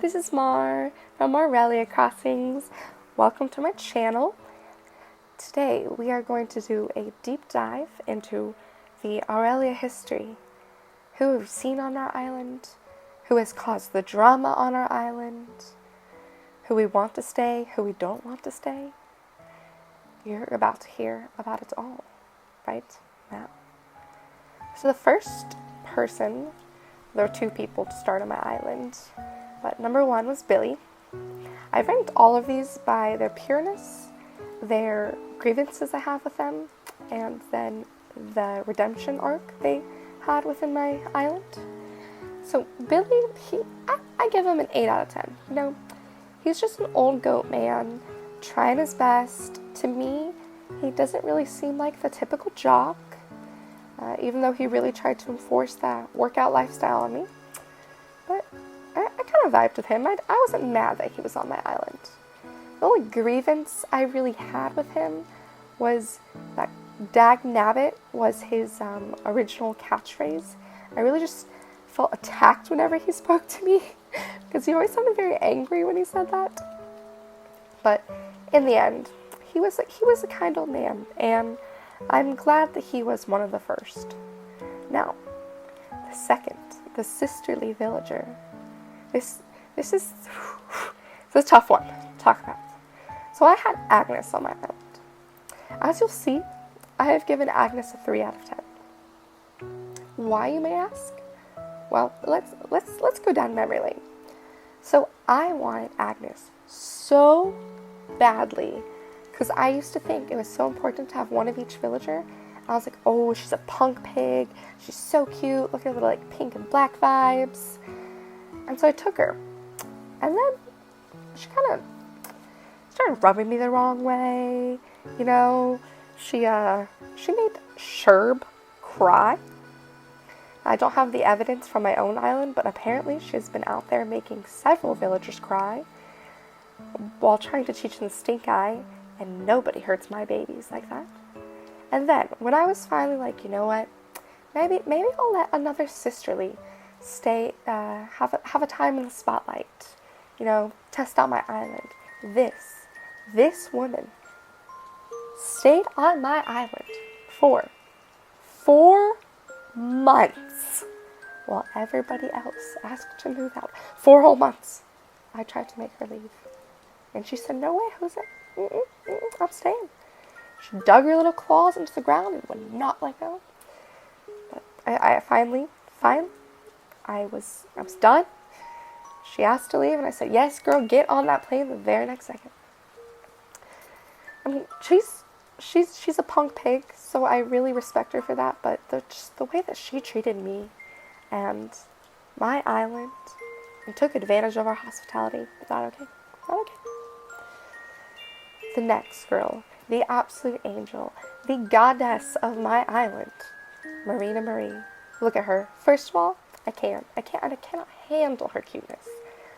this is Mar from Aurelia Crossings. Welcome to my channel. Today we are going to do a deep dive into the Aurelia history. Who we've seen on our island, who has caused the drama on our island, who we want to stay, who we don't want to stay. You're about to hear about it all right now. So the first person, there were two people to start on my island, but number one was Billy. I ranked all of these by their pureness, their grievances I have with them, and then the redemption arc they had within my island. So Billy, I give him an 8 out of 10. You know, he's just an old goat man trying his best. To me, he doesn't really seem like the typical jock, even though he really tried to enforce that workout lifestyle on me. But I kind of vibed with him. I wasn't mad that he was on my island. The only grievance I really had with him was that dag nabbit was his original catchphrase. I really just felt attacked whenever he spoke to me because he always sounded very angry when he said that. But in the end, he was a kind old man, and I'm glad that he was one of the first. Now, the second, the sisterly villager. This is a tough one to talk about. So I had Agnes on my island. As you'll see, I have given Agnes a 3 out of 10. Why, you may ask? Well, let's go down memory lane. So I wanted Agnes so badly because I used to think it was so important to have one of each villager. I was like, oh, she's a punk pig. She's so cute. Look at her little like pink and black vibes. And so I took her. And then she kind of started rubbing me the wrong way. You know, she made Sherb cry. I don't have the evidence from my own island, but apparently she's been out there making several villagers cry while trying to teach them stink eye, and nobody hurts my babies like that. And then, when I was finally like, you know what, maybe I'll let another sisterly stay, have a time in the spotlight, you know, test out my island. This woman stayed on my island for 4 months while everybody else asked to move out. 4 whole months. I tried to make her leave, and she said, "No way, Jose. I'm staying." She dug her little claws into the ground and would not let go. But I finally, I was done. She asked to leave, and I said, "Yes, girl, get on that plane the very next second." I mean, she's a punk pig, so I really respect her for that. But just the way that she treated me and my island and took advantage of our hospitality, is not okay. Not okay. The next girl, the absolute angel, the goddess of my island, Marina Marie. Look at her. First of all, I cannot handle her cuteness.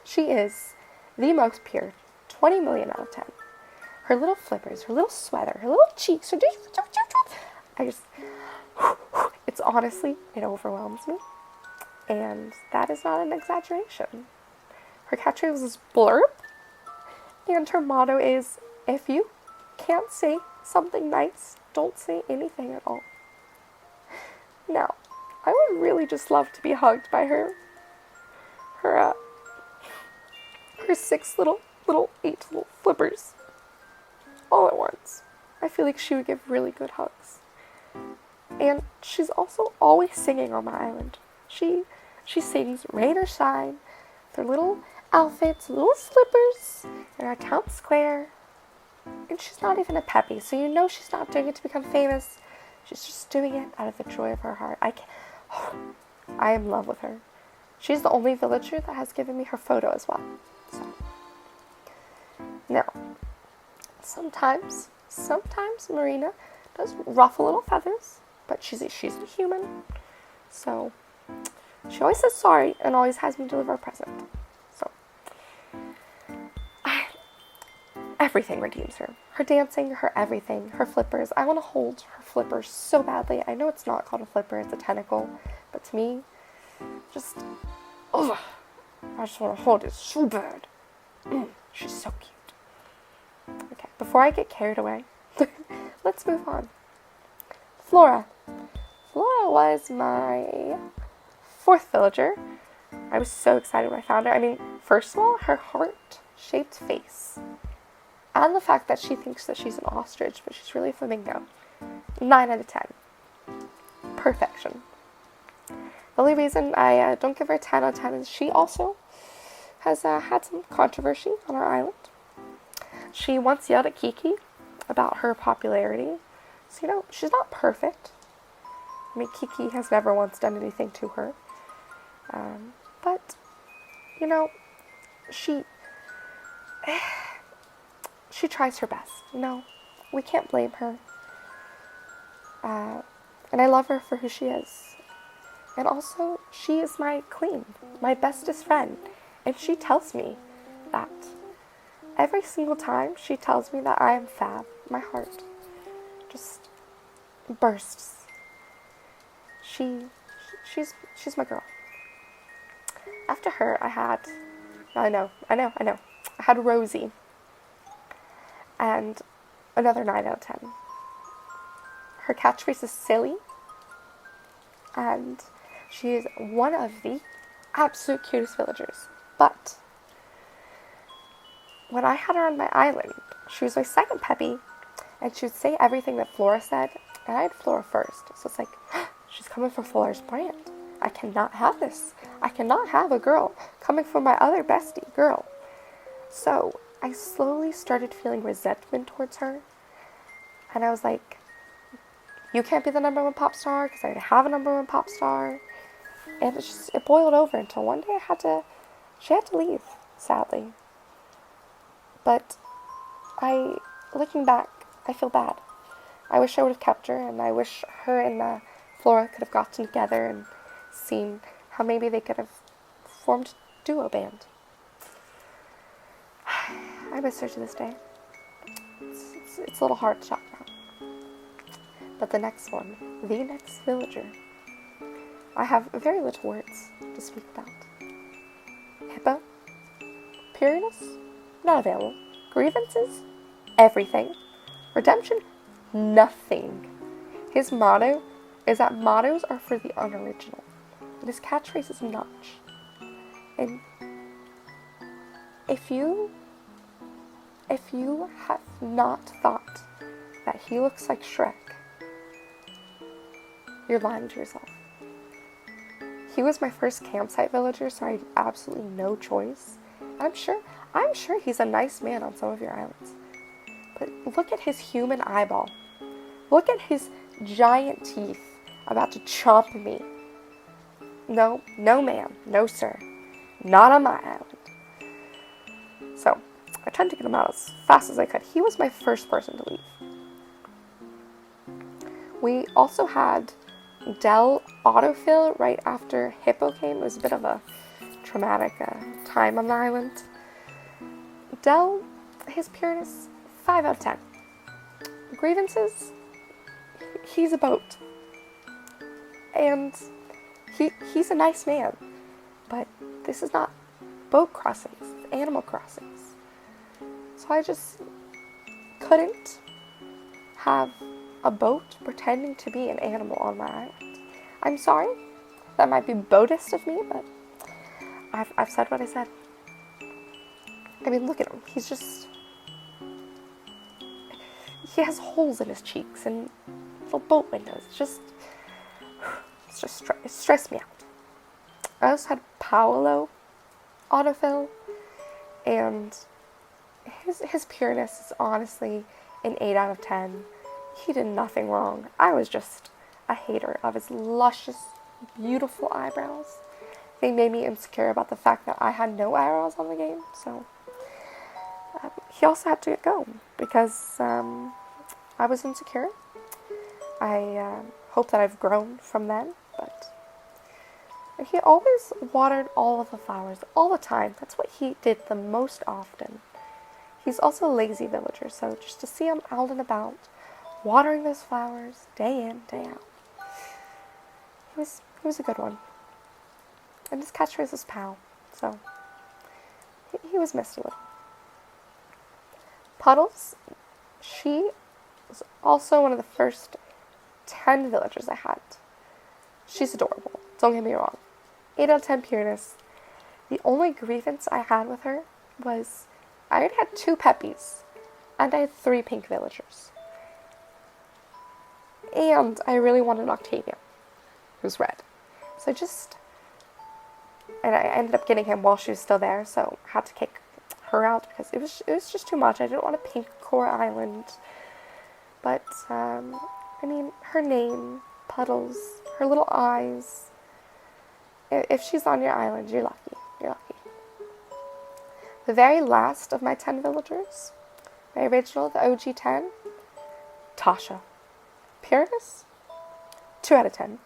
She is the most pure, 20 million out of 10. Her little flippers, her little sweater, her little cheeks, it's honestly, it overwhelms me. And that is not an exaggeration. Her catchphrase is blurb, and her motto is, if you can't say something nice, don't say anything at all. Now, I would really just love to be hugged by her 6 little 8 little flippers all at once. I feel like she would give really good hugs. And she's also always singing on my island. She sings rain or shine, with her little outfits, little slippers, in our town square. And she's not even a peppy, so you know she's not doing it to become famous. She's just doing it out of the joy of her heart. I am in love with her. She's the only villager that has given me her photo as well. So. Now, sometimes Marina does ruffle little feathers, but she's a human. So she always says sorry and always has me deliver a present. So everything redeems her. Her dancing, her everything, her flippers. I want to hold her flippers so badly. I know it's not called a flipper, it's a tentacle, but to me, just, I just want to hold it so bad. She's so cute. Okay, before I get carried away, let's move on. Flora. Flora was my 4th villager. I was so excited when I found her. I mean, first of all, her heart-shaped face. And the fact that she thinks that she's an ostrich, but she's really a flamingo. 9 out of 10. Perfection. The only reason I don't give her a 10 out of 10 is she also has had some controversy on our island. She once yelled at Kiki about her popularity. So, she's not perfect. I mean, Kiki has never once done anything to her. But, she tries her best, We can't blame her. And I love her for who she is. And also, she is my queen, my bestest friend. And she tells me that. Every single time she tells me that I am fab, my heart just bursts. She's my girl. After her, I had Rosie. And another 9 out of 10. Her catchphrase is silly. And she is one of the absolute cutest villagers. But when I had her on my island, she was my second peppy, and she would say everything that Flora said, and I had Flora first. So it's like, she's coming for Flora's brand. I cannot have this. I cannot have a girl coming for my other bestie girl. So I slowly started feeling resentment towards her, and I was like, you can't be the number 1 pop star because I already have a number 1 pop star. And it boiled over until one day she had to leave, sadly. But looking back, I feel bad. I wish I would have kept her, and I wish her and Flora could have gotten together and seen how maybe they could have formed a duo band. I miss her to this day. It's a little hard to talk about. But the next villager, I have very little words to speak about. Hippo, Puriness, not available. Grievances, everything. Redemption, nothing. His motto is that mottos are for the unoriginal. And his catchphrase is notch. And if you have not thought that he looks like Shrek, you're lying to yourself. He was my first campsite villager, so I had absolutely no choice. I'm sure he's a nice man on some of your islands. But look at his human eyeball. Look at his giant teeth about to chomp me. No ma'am, no sir. Not on my island. So, I tried to get him out as fast as I could. He was my first person to leave. We also had Dell autofill right after Hippo came. It was a bit of a traumatic time on the island. Dell, his pureness, 5 out of 10. Grievances, he's a boat. And he's a nice man. But this is not boat crossings, it's animal crossings. So I just couldn't have a boat pretending to be an animal on my island. I'm sorry, that might be boatist of me, but I've said what I said. I mean, look at him. He has holes in his cheeks and little boat windows. It stressed me out. I also had Paolo autofill, and his pureness is honestly an 8 out of 10. He did nothing wrong. I was just a hater of his luscious, beautiful eyebrows. They made me insecure about the fact that I had no eyebrows on the game, so he also had to go because I was insecure. I hope that I've grown from then, but he always watered all of the flowers all the time. That's what he did the most often. He's also a lazy villager, so just to see him out and about, watering those flowers day in, day out, he was a good one. And his catchphrase is "pow," so he was missed a little. Puddles, she was also one of the first 10 villagers I had. She's adorable, don't get me wrong. 8 out of 10 pureness. The only grievance I had with her was I already had 2 peppies, and I had 3 pink villagers. And I really wanted Octavian, who's red. So and I ended up getting him while she was still there, so I had to kick her out because it was just too much. I didn't want a pink core island. But, I mean, her name, Puddles, her little eyes. If she's on your island, you're lucky. You're lucky. The very last of my 10 villagers, my original, the OG 10, Tasha. Pureness? 2 out of 10.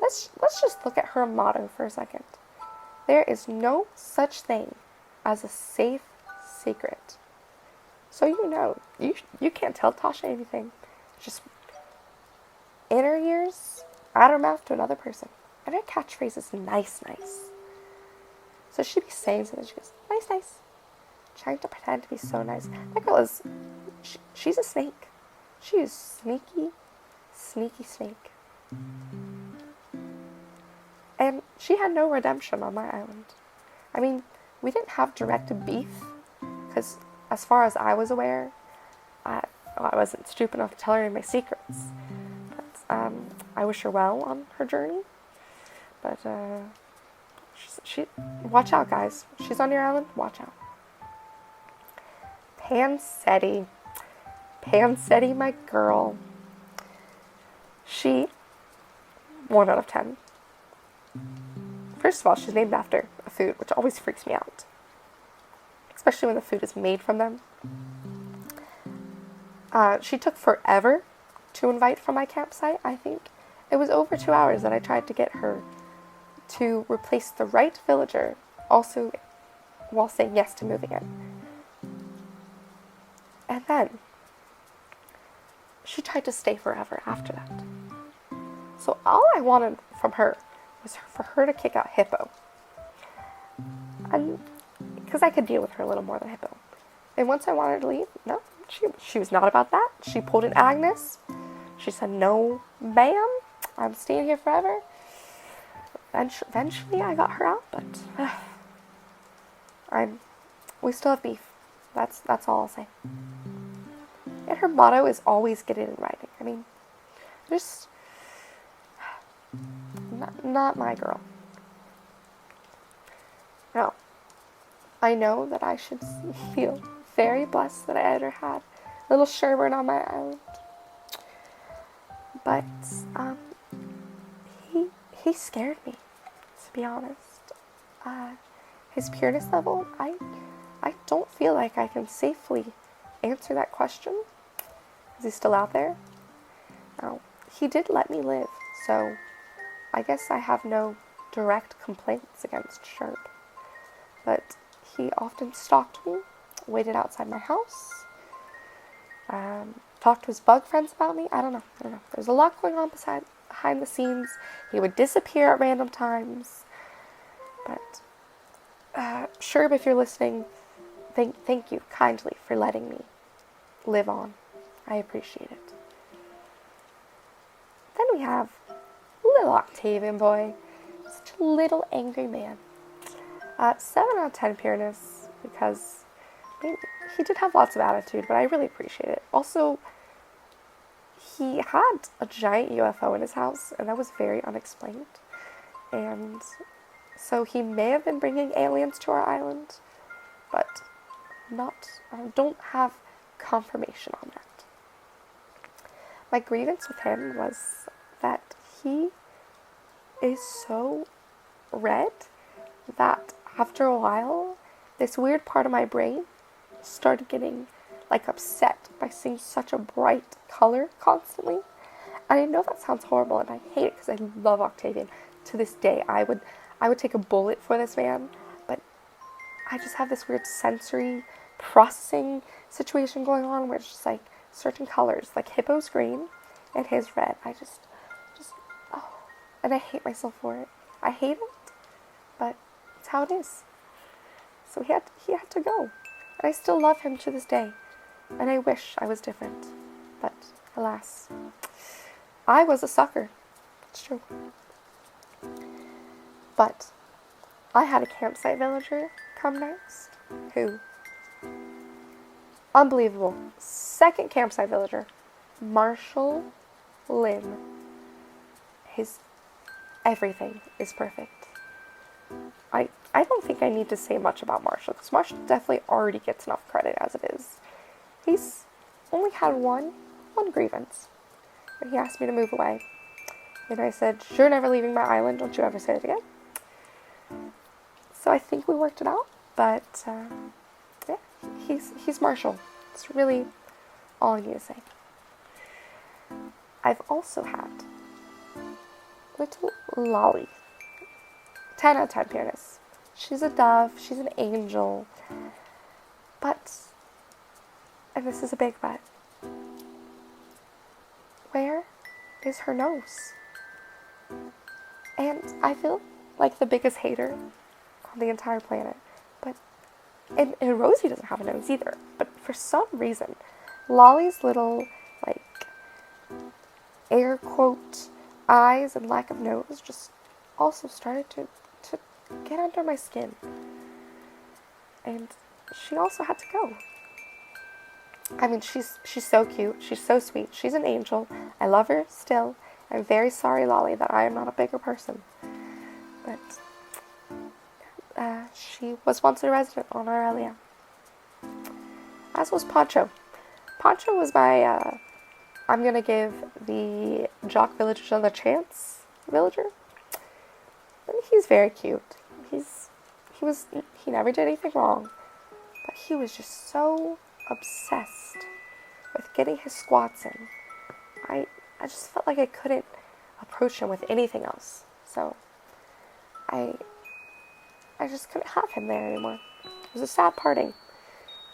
Let's just look at her motto for a second. There is no such thing as a safe secret. So you can't tell Tasha anything. Just inner ears, outer mouth to another person. And her catchphrase is nice, nice. So she'd be saying something, she goes, nice, nice. Trying to pretend to be so nice. That girl is, she's a snake. She is sneaky, sneaky snake. And she had no redemption on my island. I mean, we didn't have direct beef, because as far as I was aware, I wasn't stupid enough to tell her any of my secrets. But I wish her well on her journey. But she watch out, guys. She's on your island. Watch out. Panseti, my girl. She 1 out of 10. First of all, she's named after a food, which always freaks me out. Especially when the food is made from them. She took forever to invite from my campsite, I think. It was over 2 hours that I tried to get her to replace the right villager, also while saying yes to moving in. And then, she tried to stay forever after that. So all I wanted from her was for her to kick out Hippo. And because I could deal with her a little more than Hippo. And once I wanted her to leave, no, she was not about that. She pulled an Agnes. She said, no, ma'am, I'm staying here forever. Eventually I got her out, but we still have beef. That's all I'll say. And her motto is always get it in writing. I mean, just not my girl. No. I know that I should feel very blessed that I ever had little Sherburne on my island. But he scared me, to be honest. His pureness level, I don't feel like I can safely answer that question. Is he still out there? Now, he did let me live, so I guess I have no direct complaints against Sherb. But he often stalked me, waited outside my house, talked to his bug friends about me. I don't know. There's a lot going on behind the scenes. He would disappear at random times. But, Sherb, if you're listening, thank you kindly for letting me live on. I appreciate it. Then we have little Octavian boy. Such a little angry man. 7 out of 10 pureness, because he did have lots of attitude, but I really appreciate it. Also, he had a giant UFO in his house, and that was very unexplained. And so he may have been bringing aliens to our island, but don't have confirmation on that. My grievance with him was that he is so red that after a while, this weird part of my brain started getting upset by seeing such a bright color constantly. And I know that sounds horrible, and I hate it because I love Octavian. To this day, I would take a bullet for this man, but I just have this weird sensory processing situation going on where it's just certain colors, like Hippo's green and his red. And I hate myself for it. I hate it, but it's how it is. So he had to go. And I still love him to this day. And I wish I was different. But alas, I was a sucker. It's true. But I had a campsite villager come next who, unbelievable. Second campsite villager, Marshall Lynn. His everything is perfect. I don't think I need to say much about Marshall, because Marshall definitely already gets enough credit as it is. He's only had one grievance. And he asked me to move away. And I said, "You're never leaving my island, don't you ever say it again." So I think we worked it out, but yeah, he's Marshall. It's really all I need to say. I've also had little Lolly. 10 out of 10 fairness. She's a dove, she's an angel, but, and this is a big but, where is her nose? And I feel like the biggest hater on the entire planet, but, and Rosie doesn't have a nose either, but for some reason, Lolly's little, like, air quote, eyes and lack of nose just also started to get under my skin. And she also had to go. I mean, she's so cute. She's so sweet. She's an angel. I love her still. I'm very sorry, Lolly, that I am not a bigger person. But she was once a resident on Aurelia. As was Poncho. Poncho was my, I'm going to give the Jock villagers another chance villager. He's very cute. He never did anything wrong, but he was just so obsessed with getting his squats in. I just felt like I couldn't approach him with anything else. So I just couldn't have him there anymore. It was a sad parting.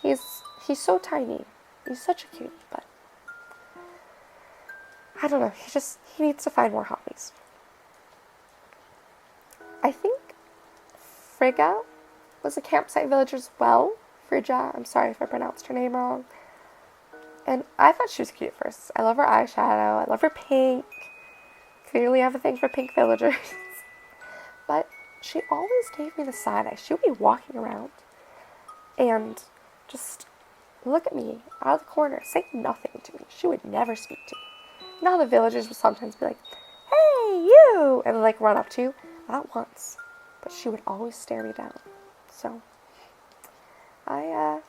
He's so tiny. He's such a cutie, but I don't know. He needs to find more hobbies. I think Frigga was a campsite villager as well. Frigga, I'm sorry if I pronounced her name wrong. And I thought she was cute at first. I love her eyeshadow. I love her pink. Clearly have a thing for pink villagers. But she always gave me the side eye. She would be walking around and just look at me out of the corner, say nothing to me. She would never speak to me. Now the villagers would sometimes be like, "Hey, you!" and like run up to you. Not once, but she would always stare me down. So I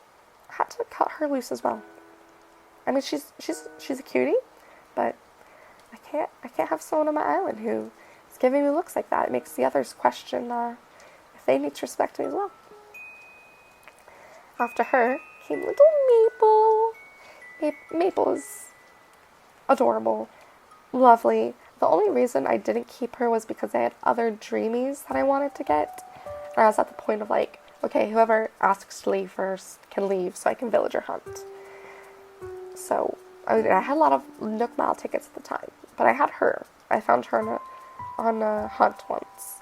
had to cut her loose as well. I mean, she's a cutie, but I can't have someone on my island who is giving me looks like that. It makes the others question if they need to respect me as well. After her came little Maple. Maple is adorable, lovely. The only reason I didn't keep her was because I had other dreamies that I wanted to get. And I was at the point of like, okay, whoever asks to leave first can leave so I can villager hunt. So, I had a lot of Nook Mile tickets at the time. But I had her. I found her on a hunt once.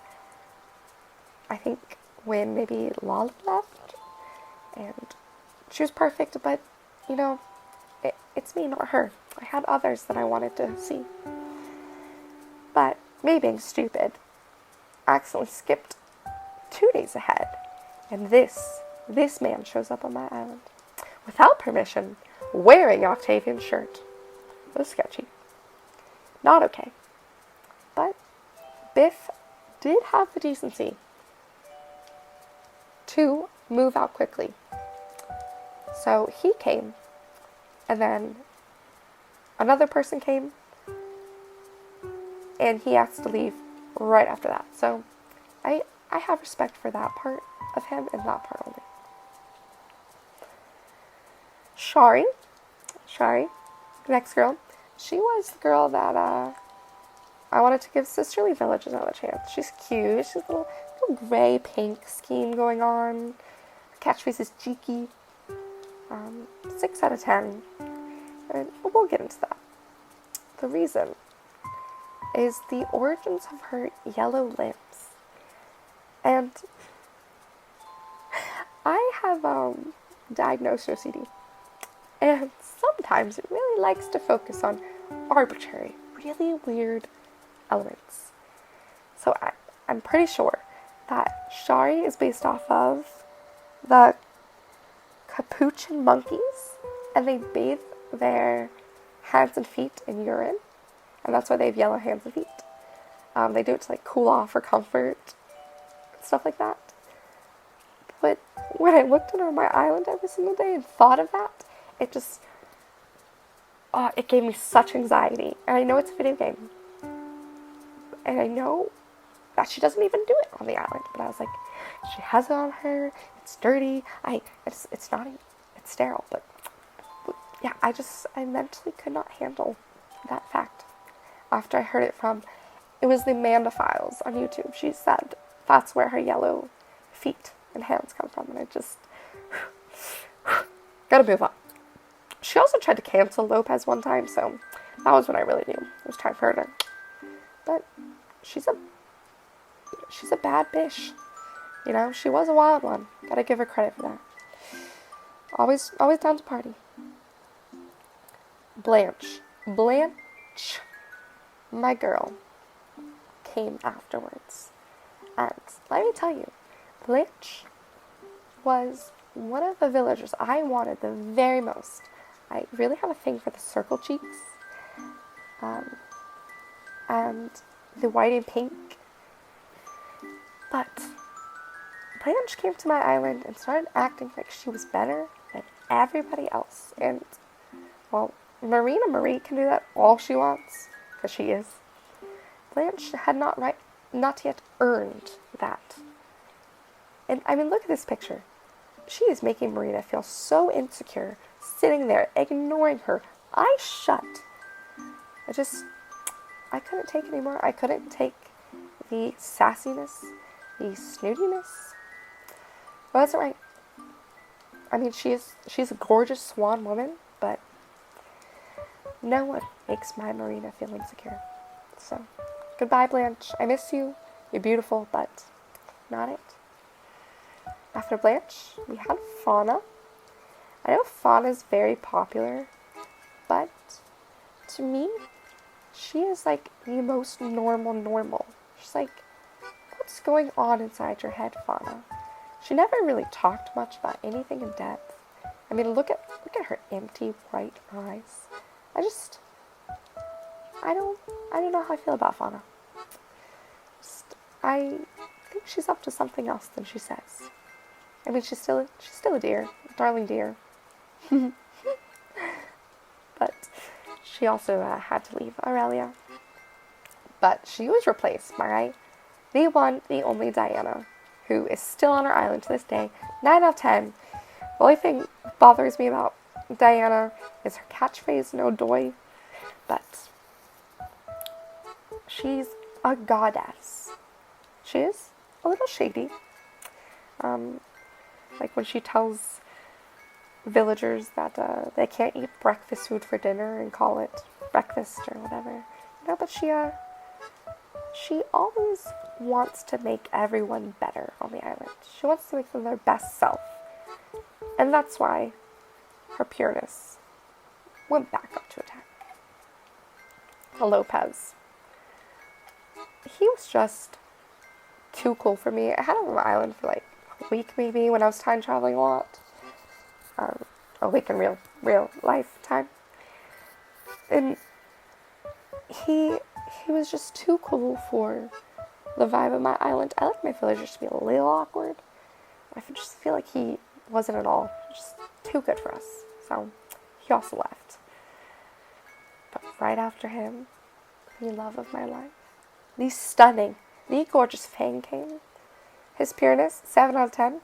I think when maybe Lolly left. And she was perfect, but, you know, it's me, not her. I had others that I wanted to see. But, me being stupid, I accidentally skipped 2 days ahead. And this man shows up on my island. Without permission, wearing Octavian's shirt. It was sketchy. Not okay. But, Biff did have the decency to move out quickly. So, he came. And then, another person came. And he asked to leave right after that. So, I have respect for that part of him and that part only. Shari, the next girl, she was the girl that I wanted to give Sisterly Villages another chance. She's cute. She's a little gray pink scheme going on. Her catchphrase is cheeky. 6 out of 10. And we'll get into that. The reason is the origins of her yellow limbs. And diagnosed OCD. And sometimes it really likes to focus on arbitrary, really weird elements. So I'm pretty sure that Shari is based off of the capuchin monkeys, and they bathe their hands and feet in urine, and that's why they have yellow hands and feet. They do it to like cool off or comfort, stuff like that. But when I looked on my island every single day and thought of that, it just, it gave me such anxiety. And I know it's a video game, and I know that she doesn't even do it on the island, but I was like, she has it on her, it's dirty, it's not, it's sterile, but yeah, I mentally could not handle that fact. After I heard it from, it was the Amanda Files on YouTube. She said that's where her yellow feet and hands come from, and I just, gotta move on. She also tried to cancel Lopez one time, so that was when I really knew it was time for her to, but she's a bad bitch. You know, she was a wild one. Gotta give her credit for that. Always down to party. Blanche, my girl, came afterwards. And let me tell you, Blanche was one of the villagers I wanted the very most. I really have a thing for the circle cheeks. And the white and pink. But Blanche came to my island and started acting like she was better than everybody else. And, well, Marina Marie can do that all she wants, because she is. Blanche had not yet earned that. And, I mean, look at this picture. She is making Marina feel so insecure, sitting there, ignoring her, eyes shut. I couldn't take it anymore. I couldn't take the sassiness, the snootiness. Well, that's not right. I mean, she's a gorgeous swan woman, but no one makes my Marina feel insecure. So, goodbye, Blanche. I miss you. You're beautiful, but not it. After Blanche, we had Fauna. I know Fauna is very popular, but to me, she is like the most normal. She's like, what's going on inside your head, Fauna? She never really talked much about anything in depth. I mean, look at her empty white eyes. I don't know how I feel about Fauna. I think she's up to something else than she says. I mean, she's still a dear, darling dear. But she also had to leave Aurelia. But she was replaced by the one, the only Diana, who is still on our island to this day. 9 out of 10. The only thing that bothers me about Diana is her catchphrase, no doy. But she's a goddess. She is a little shady. Like when she tells villagers that they can't eat breakfast food for dinner and call it breakfast or whatever. But she always wants to make everyone better on the island. She wants to make them their best self. And that's why her pureness went back up to attack. Lopez. He was just too cool for me. I had him on my island for like a week maybe when I was time traveling a lot. A week in real life time. And he was just too cool for the vibe of my island. I like my villagers to be a little awkward. I just feel like he wasn't at all. Just too good for us. So he also left. But right after him, the love of my life, the stunning, the gorgeous Fang came. His pureness, 7 out of 10.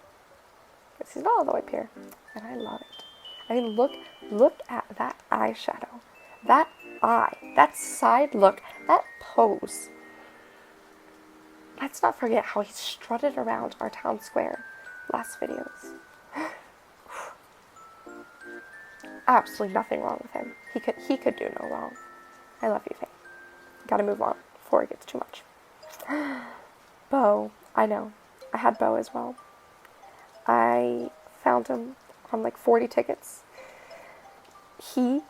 Because he's not all the way pure. And I love it. I mean, look at that eyeshadow. That eye. That side look. That pose. Let's not forget how he strutted around our town square last videos. Absolutely nothing wrong with him. He could do no wrong. I love you, Faye. Gotta move on before it gets too much. Bo. I know. I had Bo as well. I found him on like 40 tickets. He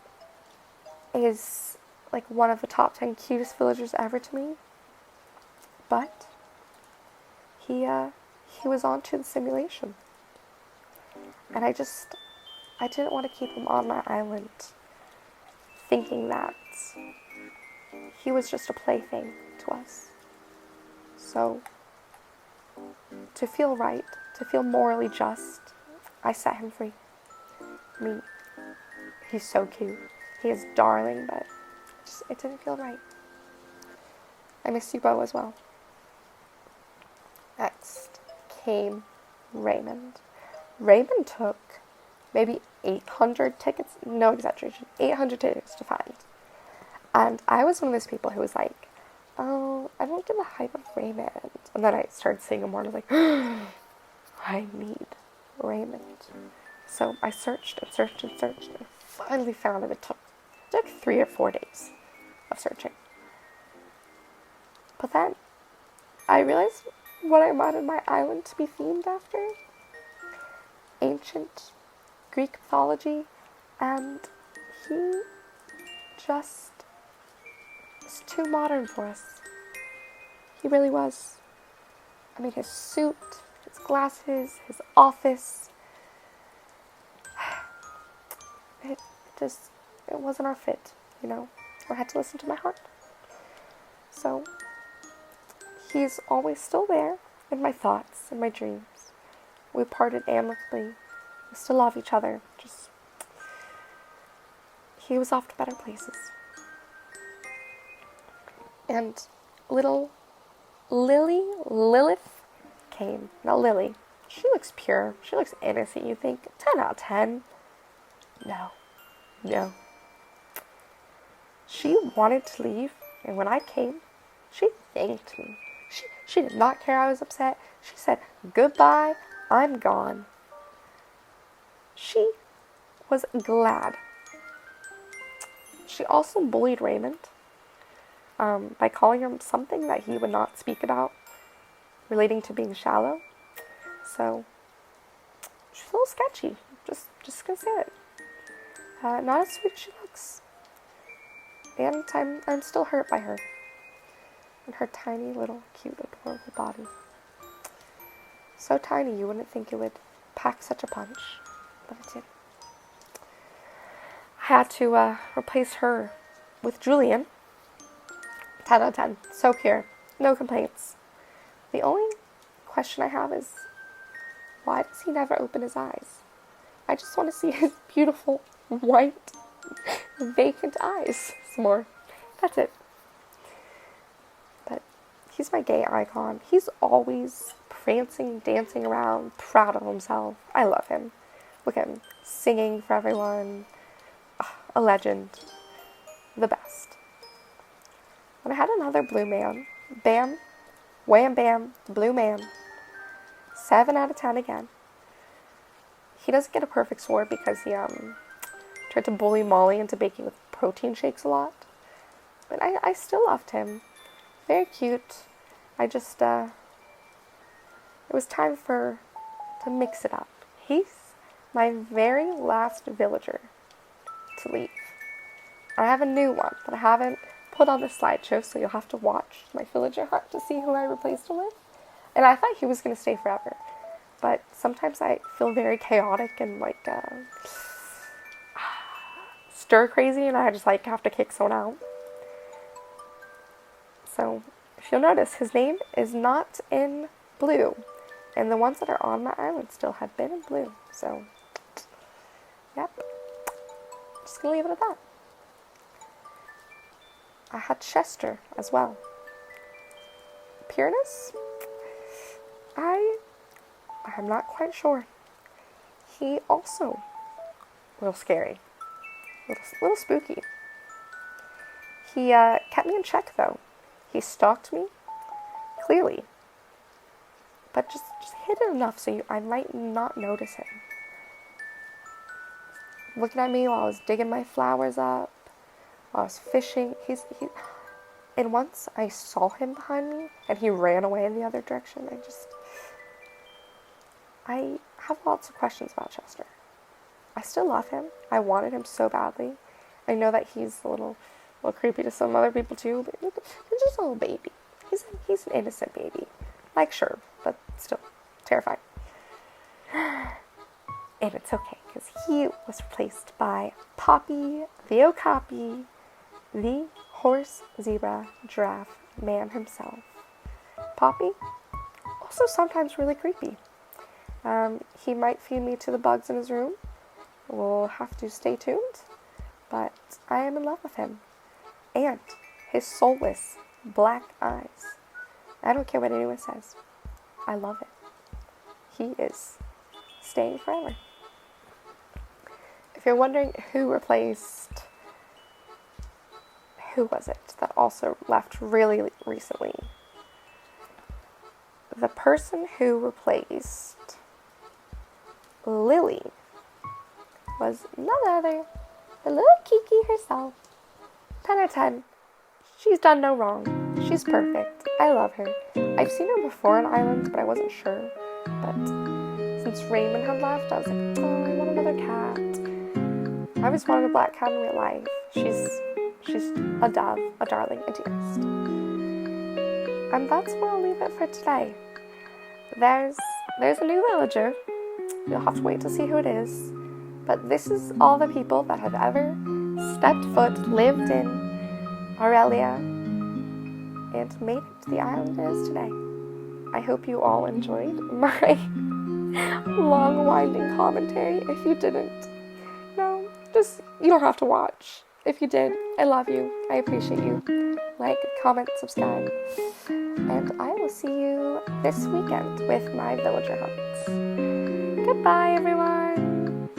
is like one of the top 10 cutest villagers ever to me. But he was onto the simulation. And I didn't want to keep him on my island thinking that he was just a plaything to us. So, to feel right, to feel morally just, I set him free. I mean, he's so cute. He is darling, but it didn't feel right. I miss you, Bo, as well. Next came Raymond. Raymond took maybe 800 tickets, no exaggeration, 800 tickets to find. And I was one of those people who was like, oh, I don't get the hype of Raymond. And then I started seeing him more and I was like, I need Raymond. So I searched and searched and searched and finally found him. It took 3 or 4 days of searching. But then I realized what I wanted my island to be themed after. Ancient Greek mythology, and he just was too modern for us. He really was. I mean, his suit, his glasses, his office, it wasn't our fit, you know. I had to listen to my heart. So, he's always still there in my thoughts and my dreams. We parted amicably. We still love each other. He was off to better places. And little Lilith came. Now Lily, she looks pure. She looks innocent. You think 10 out of 10. No. She wanted to leave, and when I came, she thanked me. She did not care I was upset. She said, goodbye, I'm gone. She was glad. She also bullied Raymond by calling him something that he would not speak about relating to being shallow. So, she's a little sketchy. Just gonna say it. Not as sweet as she looks. And I'm still hurt by her. And her tiny little cute adorable body. So tiny you wouldn't think it would pack such a punch. But it did. I had to replace her with Julian. 10 out of 10. So pure. No complaints. The only question I have is, why does he never open his eyes? I just want to see his beautiful, white, vacant eyes some more. That's it. But he's my gay icon. He's always prancing, dancing around, proud of himself. I love him. Look at him, singing for everyone. A legend. The best. When I had another blue man, bam, wham bam, blue man. 7 out of 10 again. He doesn't get a perfect score because he tried to bully Molly into baking with protein shakes a lot. But I still loved him. Very cute. It was time to mix it up. He's my very last villager to leave. I have a new one that I haven't put on the slideshow, so you'll have to watch my villager hunt to see who I replaced him with. And I thought he was going to stay forever. But sometimes I feel very chaotic and stir crazy, and I just have to kick someone out. So if you'll notice, his name is not in blue. And the ones that are on my island still have been in blue. So, yep. Just gonna leave it at that. I had Chester as well. Pureness? I'm not quite sure. He also a little scary. A little spooky. He kept me in check though. He stalked me, clearly. But just hidden enough so I might not notice him. Looking at me while I was digging my flowers up, while I was fishing. And once I saw him behind me, and he ran away in the other direction. I have lots of questions about Chester. I still love him. I wanted him so badly. I know that he's a little creepy to some other people too, but he's just a little baby. He's an innocent baby. Like, sure, but still terrifying. And it's okay, because he was replaced by Poppy the Okapi, the horse, zebra, giraffe man himself. Poppy, also sometimes really creepy. He might feed me to the bugs in his room. We'll have to stay tuned, but I am in love with him. And his soulless black eyes. I don't care what anyone says. I love it. He is staying forever. If you're wondering who was it that also left really recently? The person who replaced Lily was none other than little Kiki herself. 10 out of 10. She's done no wrong. She's perfect. I love her. I've seen her before on islands, but I wasn't sure. But since Raymond had left, I was like, oh, I want another cat. I always wanted a black cat in real life. She's a dove, a darling, a dearest. And that's where I'll leave it for today. There's a new villager. You'll have to wait to see who it is. But this is all the people that have ever stepped foot, lived in Aurelia, and made it to the island it is today. I hope you all enjoyed my long, winding commentary. If you didn't, you don't have to watch. If you did, I love you. I appreciate you. Like, comment, subscribe. And I will see you this weekend with my villager hunts. Goodbye, everyone.